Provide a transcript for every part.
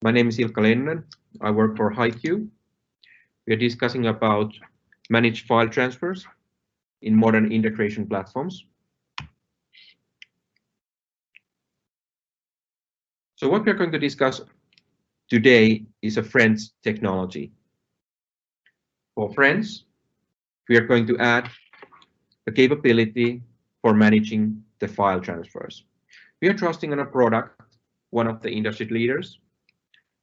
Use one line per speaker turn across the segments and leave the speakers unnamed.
My name is Ilkka Leinonen. I work for HiQ. We are discussing about managed file transfers in modern integration platforms. So what we are going to discuss today is a Frends technology. For Frends, we are going to add a capability for managing the file transfers. We are trusting on a product, one of the industry leaders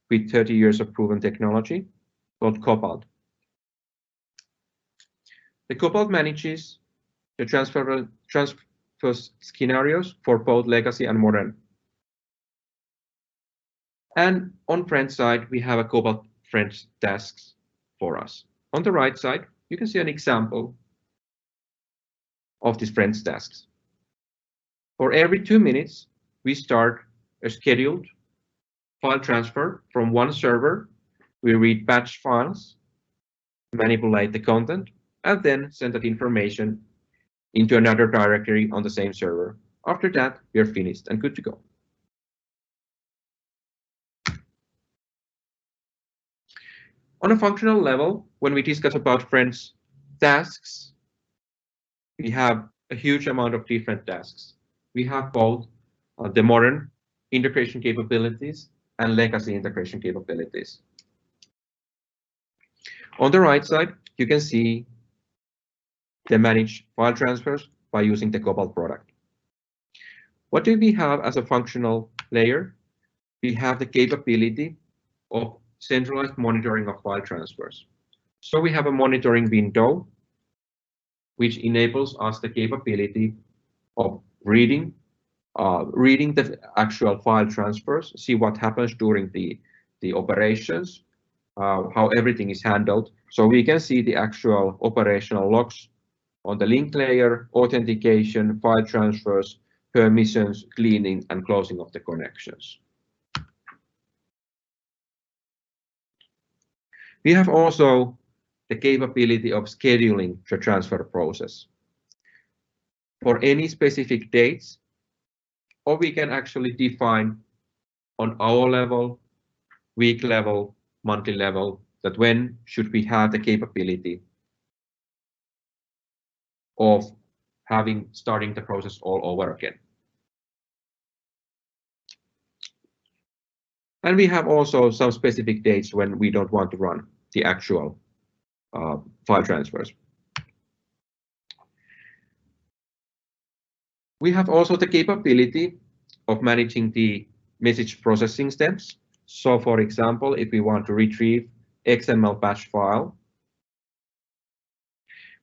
with 30 years of proven technology called Cobalt. The Cobalt manages the transfer scenarios for both legacy and modern. And on Frends side, we have a Cobalt Frends tasks for us. On the right side, you can see an example of these Frends tasks. For every 2 minutes, we start a scheduled file transfer from one server. We read batch files, manipulate the content, and then send that information into another directory on the same server. After that, we are finished and good to go. On a functional level, when we discuss about Frends tasks, we have a huge amount of different tasks. We have both the modern integration capabilities and legacy integration capabilities. On the right side, you can see the managed file transfers by using the Cobalt product. What do we have as a functional layer? We have the capability of centralized monitoring of file transfers. So we have a monitoring window, which enables us the capability of reading the actual file transfers, see what happens during the operations, how everything is handled. So we can see the actual operational logs on the link layer, authentication, file transfers, permissions, cleaning, and closing of the connections. We have also the capability of scheduling the transfer process for any specific dates, or we can actually define on hour level, week level, monthly level, that when should we have the capability of starting the process all over again. And we have also some specific dates when we don't want to run the actual file transfers. We have also the capability of managing the message processing steps. So for example, if we want to retrieve XML batch file,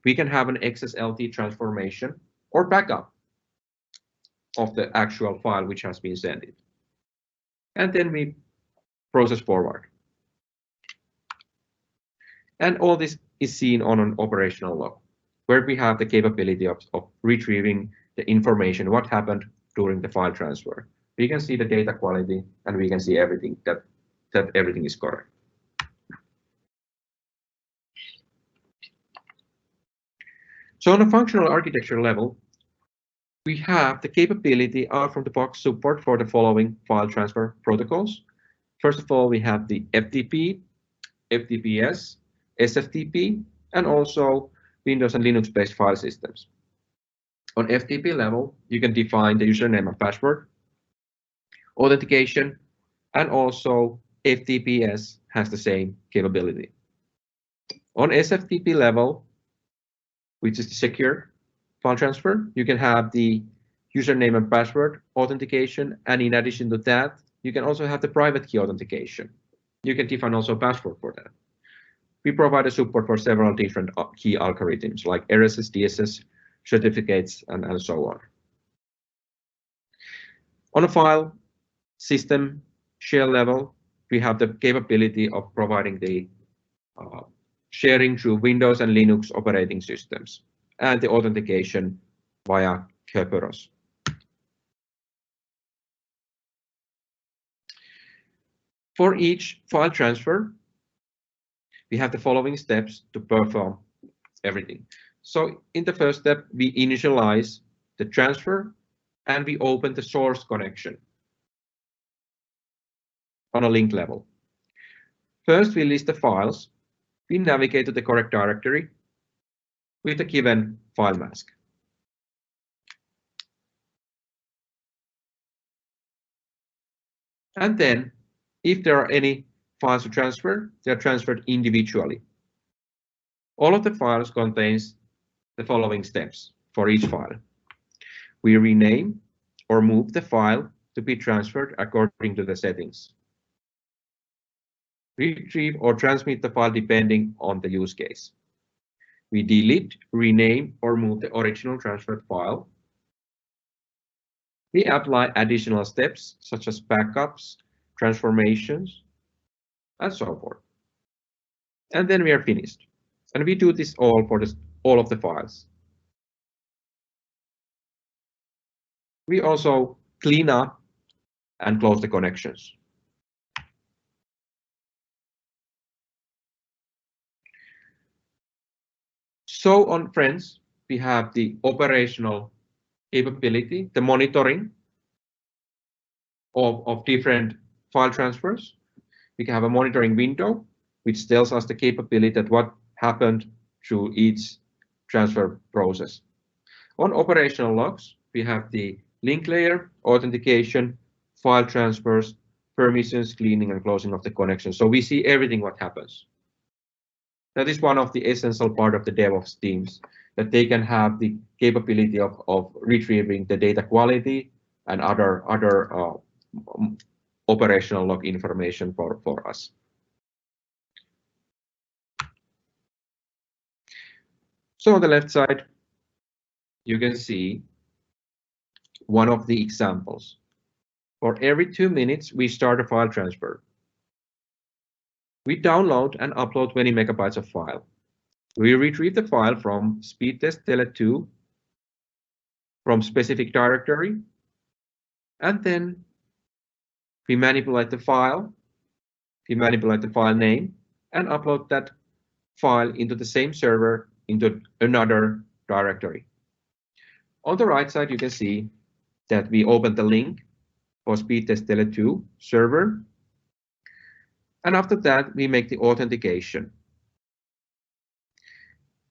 we can have an XSLT transformation or backup of the actual file which has been sent. And then we process forward. And all this is seen on an operational log, where we have the capability of retrieving the information, what happened during the file transfer. We can see the data quality and we can see everything that everything is correct. So on a functional architecture level, we have the capability out from the box support for the following file transfer protocols. First of all, we have the FTP, FTPS, SFTP, and also Windows and Linux-based file systems. On FTP level, you can define the username and password, authentication, and also FTPS has the same capability. On SFTP level, which is the secure file transfer, you can have the username and password authentication, and in addition to that, you can also have the private key authentication. You can define also a password for that. We provide a support for several different key algorithms like RSS, DSS, certificates, and so on. On a file system shell level, we have the capability of providing the sharing through Windows and Linux operating systems and the authentication via Kerberos. For each file transfer, we have the following steps to perform everything. So in the first step, we initialize the transfer and we open the source connection on a link level. First, we list the files. We navigate to the correct directory with a given file mask. And then, if there are any files to transfer, they are transferred individually. All of the files contains the following steps for each file. We rename or move the file to be transferred according to the settings. Retrieve or transmit the file depending on the use case. We delete, rename, or move the original transferred file. We apply additional steps such as backups, transformations, and so forth. And then we are finished. And we do this all for all of the files. We also clean up and close the connections. So on Frends, we have the operational capability, the monitoring of different file transfers. We can have a monitoring window, which tells us the capability that what happened through each transfer process. On operational logs, we have the link layer, authentication, file transfers, permissions, cleaning and closing of the connection. So we see everything what happens. That is one of the essential part of the DevOps teams, that they can have the capability of retrieving the data quality and other operational log information for us. So on the left side, you can see one of the examples. For every 2 minutes, we start a file transfer. We download and upload 20 megabytes of file. We retrieve the file from speed test tele2 from specific directory, and then we manipulate the file, we manipulate the file name, and upload that file into the same server into another directory. On the right side, you can see that we open the link for speed test tele2 server, and after that, we make the authentication.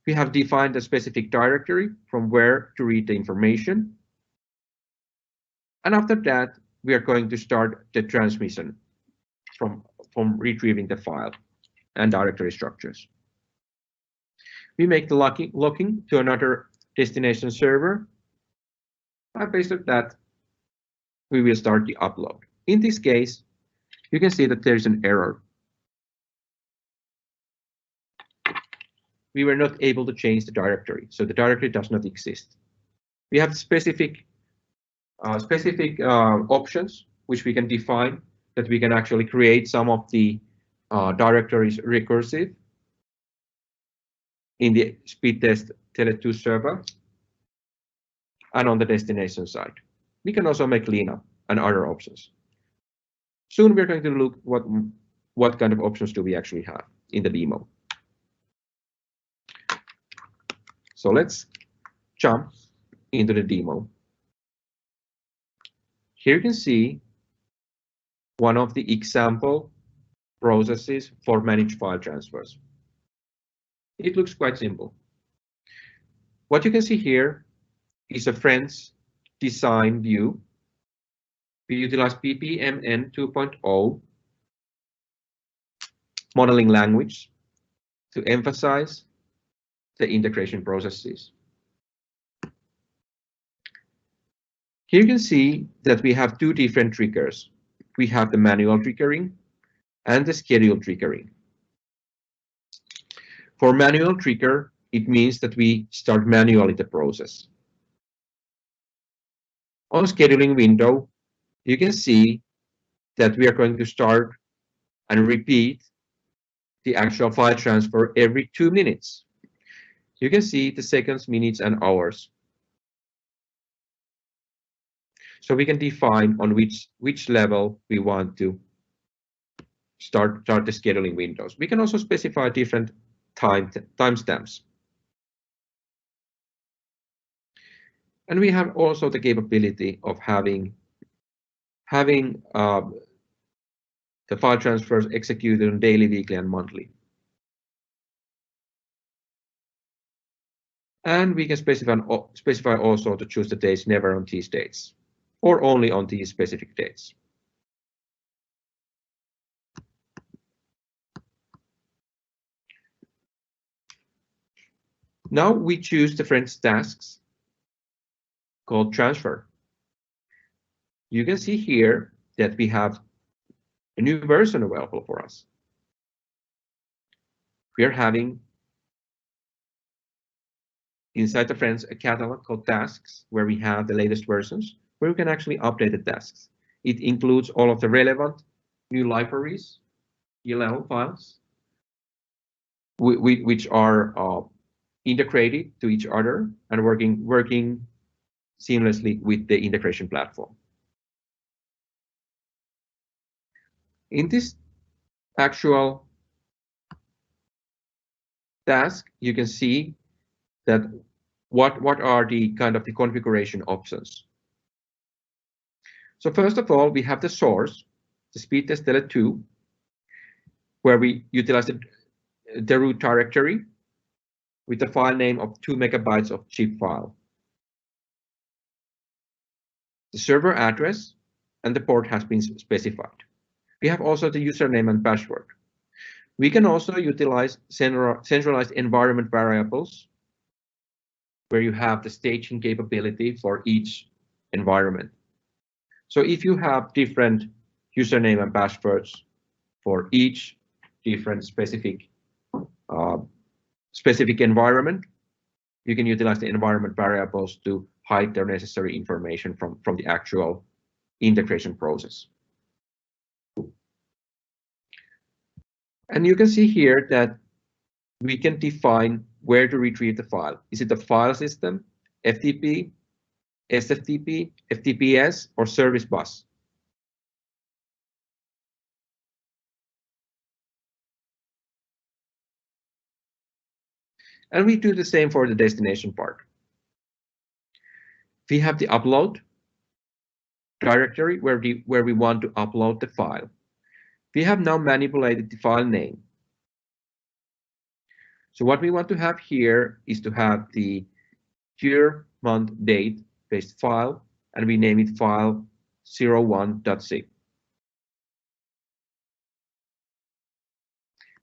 We have defined a specific directory from where to read the information. And after that, we are going to start the transmission from retrieving the file and directory structures. We make the locking to another destination server. And based on that, we will start the upload. In this case, you can see that there is an error. We were not able to change the directory, so the directory does not exist. We have specific options which we can define, that we can actually create some of the directories recursive in the speed test tele2 server and on the destination side. We can also make cleanup and other options. Soon we're going to look what kind of options do we actually have in the demo. So let's jump into the demo. Here you can see one of the example processes for managed file transfers. It looks quite simple. What you can see here is a Frends design view. We utilize PPMN 2.0 modeling language to emphasize the integration processes. Here you can see that we have two different triggers. We have the manual triggering and the scheduled triggering. For manual trigger, it means that we start manually the process. On scheduling window, you can see that we are going to start and repeat the actual file transfer every 2 minutes. You can see the seconds, minutes, and hours. So we can define on which level we want to start the scheduling windows. We can also specify different timestamps. And we have also the capability of having the file transfers executed on daily, weekly, and monthly. And we can specify also to choose the dates never on these dates, or only on these specific dates. Now we choose the Frends tasks called transfer. You can see here that we have a new version available for us. We are having inside the Frends a catalog called tasks where we have the latest versions where we can actually update the tasks. It includes all of the relevant new libraries, ELL files, which are integrated to each other and working seamlessly with the integration platform. In this actual task, you can see that what are the kind of the configuration options. So first of all, we have the source, the speed test tele 2, where we utilize the root directory with the file name of 2 megabytes of zip file. The server address and the port has been specified. We have also the username and password. We can also utilize centralized environment variables where you have the staging capability for each environment. So if you have different username and passwords for each different specific environment, you can utilize the environment variables to hide their necessary information from the actual integration process. And you can see here that we can define where to retrieve the file. Is it the file system, FTP, SFTP, FTPS, or service bus? And we do the same for the destination part. We have the upload directory where we want to upload the file. We have now manipulated the file name. So what we want to have here is to have the year, month, date based file, and we name it file 01.zip.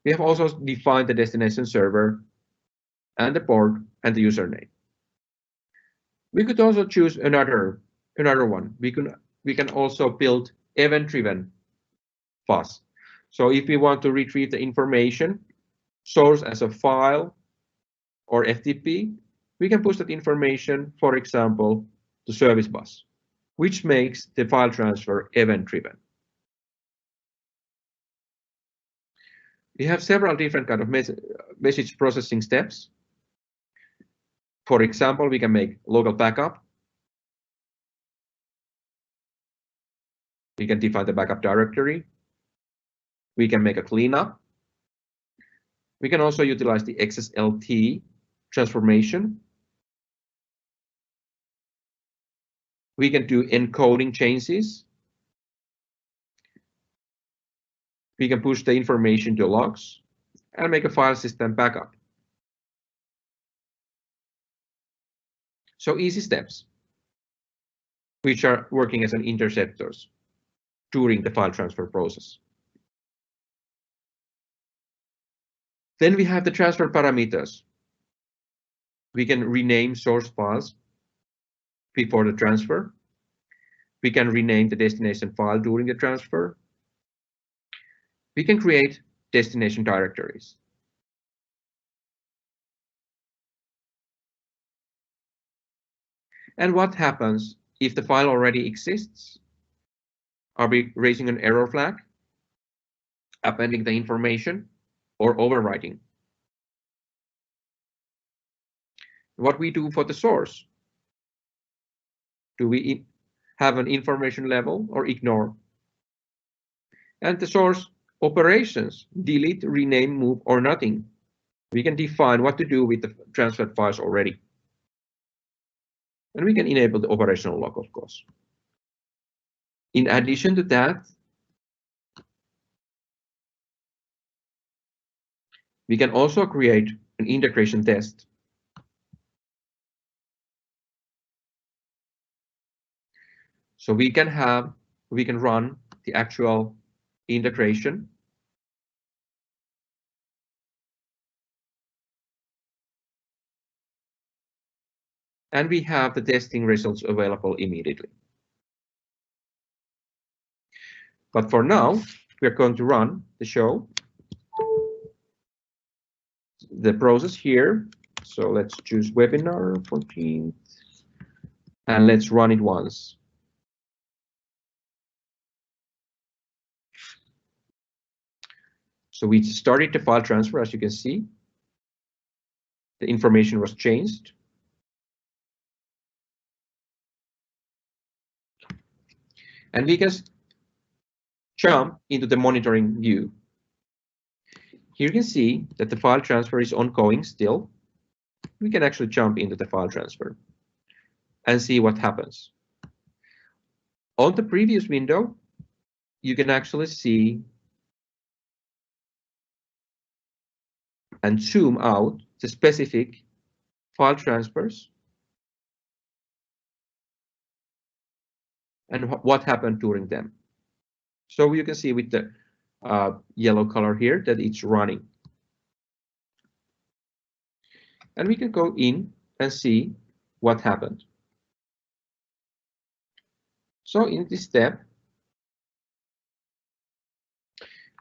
We have also defined the destination server and the port and the username. We could also choose another one. We can also build event-driven FAS. So if we want to retrieve the information source as a file or FTP, we can push that information, for example, to service bus, which makes the file transfer event-driven. We have several different kind of message processing steps. For example, we can make local backup. We can define the backup directory. We can make a cleanup. We can also utilize the XSLT transformation. We can do encoding changes. We can push the information to logs and make a file system backup. So easy steps, which are working as an interceptors during the file transfer process. Then we have the transfer parameters. We can rename source files before the transfer. We can rename the destination file during the transfer. We can create destination directories. And what happens if the file already exists? Are we raising an error flag, appending the information, or overwriting? What we do for the source? Do we have an information level or ignore? And the source operations, delete, rename, move, or nothing. We can define what to do with the transferred files already. And we can enable the operational log, of course. In addition to that, We can also create an integration test. So we can run the actual integration. And we have the testing results available immediately. But for now, we're going to run the show, the process here. So let's choose webinar 14th, and let's run it once. So we started the file transfer, as you can see. The information was changed. And we can jump into the monitoring view. Here you can see that the file transfer is ongoing still. We can actually jump into the file transfer and see what happens. On the previous window, you can actually see and zoom out the specific file transfers and what happened during them. So you can see with the yellow color here that it's running. And we can go in and see what happened. So in this step,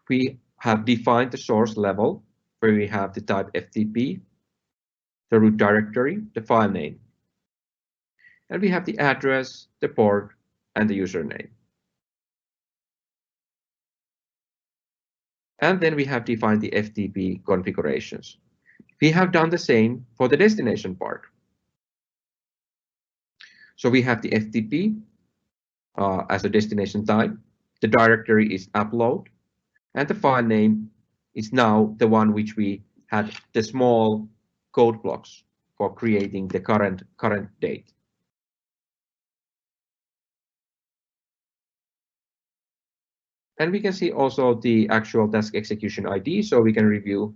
we have defined the source level where we have the type FTP, the root directory, the file name. And we have the address, the port, and the username. And then we have defined the FTP configurations. We have done the same for the destination part. So we have the FTP as a destination type. The directory is upload, and the file name is now the one which we had the small code blocks for creating the current date. And we can see also the actual task execution ID, so we can review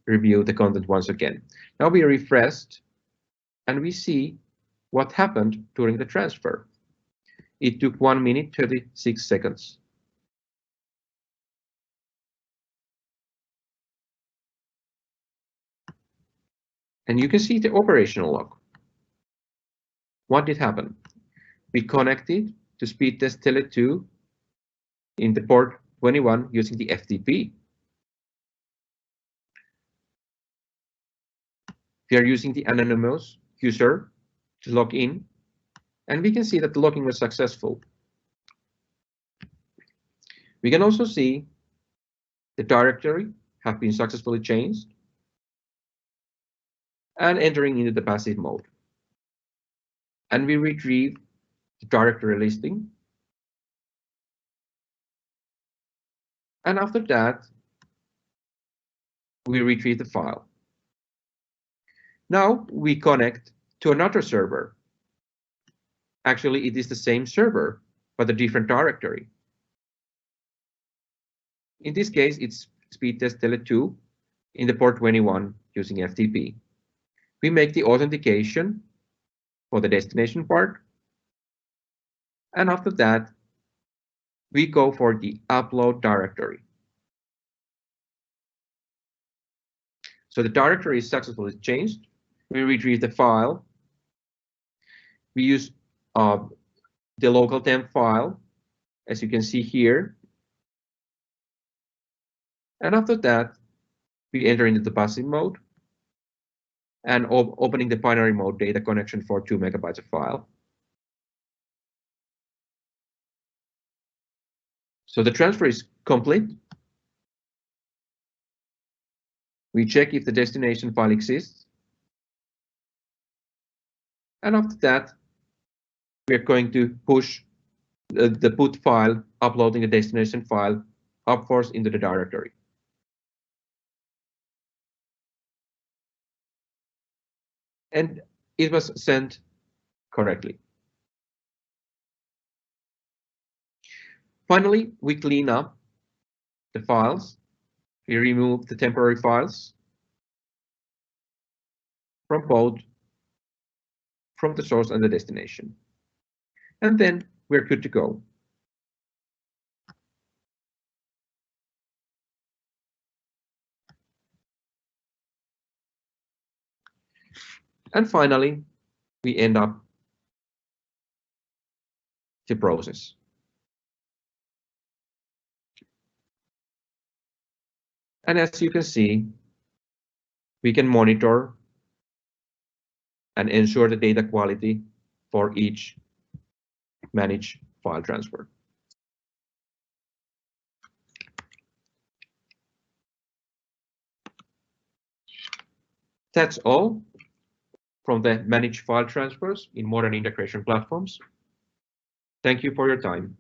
the content once again. Now we refreshed, and we see what happened during the transfer. It took 1 minute 36 seconds. And you can see the operational log. What did happen? We connected to speed test tele2 in the port 21 using the FTP. We are using the anonymous user to log in, and we can see that the login was successful. We can also see the directory have been successfully changed and entering into the passive mode. And we retrieve the directory listing. And after that, we retrieve the file. Now we connect to another server. Actually, it is the same server, but a different directory. In this case, it's speed test tele2 in the port 21 using FTP. We make the authentication for the destination part. And after that, we go for the upload directory. So the directory is successfully changed. We retrieve the file. We use the local temp file, as you can see here. And after that, we enter into the passive mode and opening the binary mode data connection for 2 megabytes of file. So the transfer is complete. We check if the destination file exists. And after that, we're going to push the put file, uploading the destination file upwards into the directory. And it was sent correctly. Finally, we clean up the files We remove the temporary files from both from the source and the destination. And then we're good to go. And finally, we end up the process. And as you can see, we can monitor and ensure the data quality for each managed file transfer. That's all from the managed file transfers in modern integration platforms. Thank you for your time.